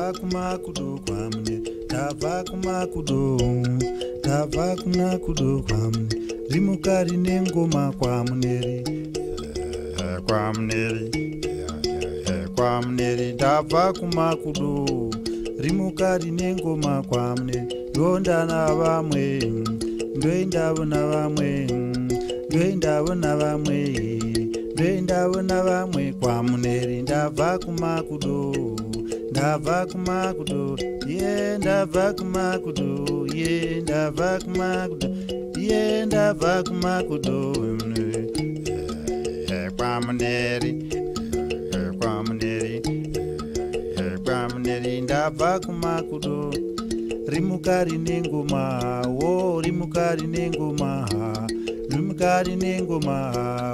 ndabva kumakudo kwaMune, ndabva kumakudo, ndabva kumakudo kwaMune, rimuka rine ngoma kwaMuneri, kwaMuneri, kwaMuneri, ndabva kumakudo, rimuka rine ngoma kwaMuneri, ndonda navamwe, ndoendavona vamwe, ndoendavona vamwe, ndoendavona vamwe kwaMuneri, ndabva kumakudo, ndabva kumakudo, ye ndabva kumakudo, ye ndabva kumakudo, ye ndabva kumakudo, kwaMuneri, kwaMuneri, kwaMuneri, ndabva kumakudo, rimuka rine ngoma, wo rimuka rine ngoma, rimuka rine ngoma,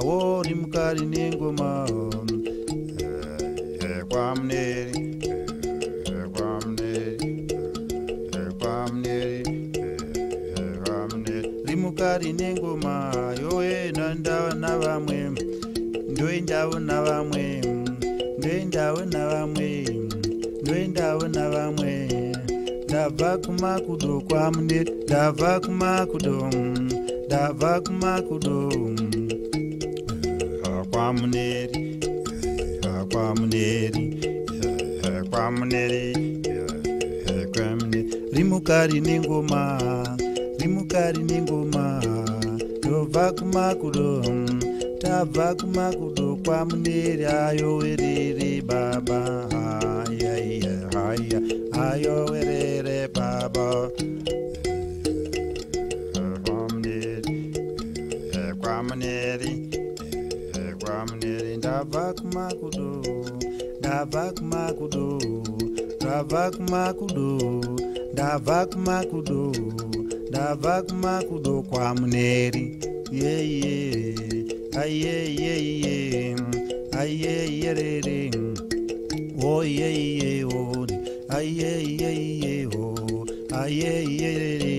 wo rimuka rine ngoma, kwaMuneri, kwaMuneri, kwaMuneri, kwaMuneri, rimuka rine ngoma, yowe nandavona vamwe, ndoendavona vamwe, ndoendavona vamwe, ndoendavona vamwe, ndabva kumakudo kwaMuneri, ndabva kumakudo, ndabva kumakudo, kwaMuneri, kwaMuneri, kwaMuneri, kwaMuneri, rimuka rine ngoma, rimuka rine ngoma, ndobva kumakudo, tabva kumakudo kwaMuneri, ayo werere baba, haya, ayo werere baba, kwaMuneri, kwaMuneri, kwaMuneri, ndabva kumakudo, ndabva kumakudo, ndabva kumakudo, ndabva kumakudo, ndabva kumakudo kwaMuneri, yeye, ayeye, ayeye rere, oh yeye, oh, ayeye, oh, ayeye rere,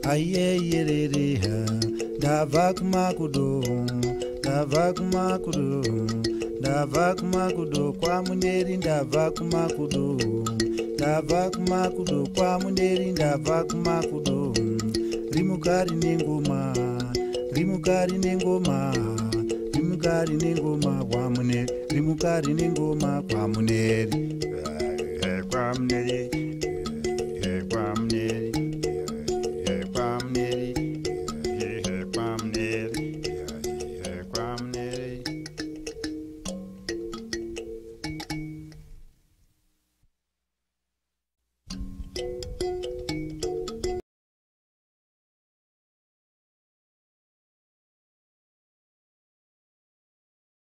ayeye rere, ndabva kumakudo, ndabva kumakudo, ndabva kumakudo kwaMuneri, ndabva kumakudo, ndabva kumakudo kwaMuneri, ndabva kumakudo, rimuka rine ngoma, rimuka rine ngoma, rimuka rine ngoma kwaMuneri, rimuka rine ngoma kwaMuneri, kwaMuneri, kwaMuneri, kwaMuneri, kwaMuneri.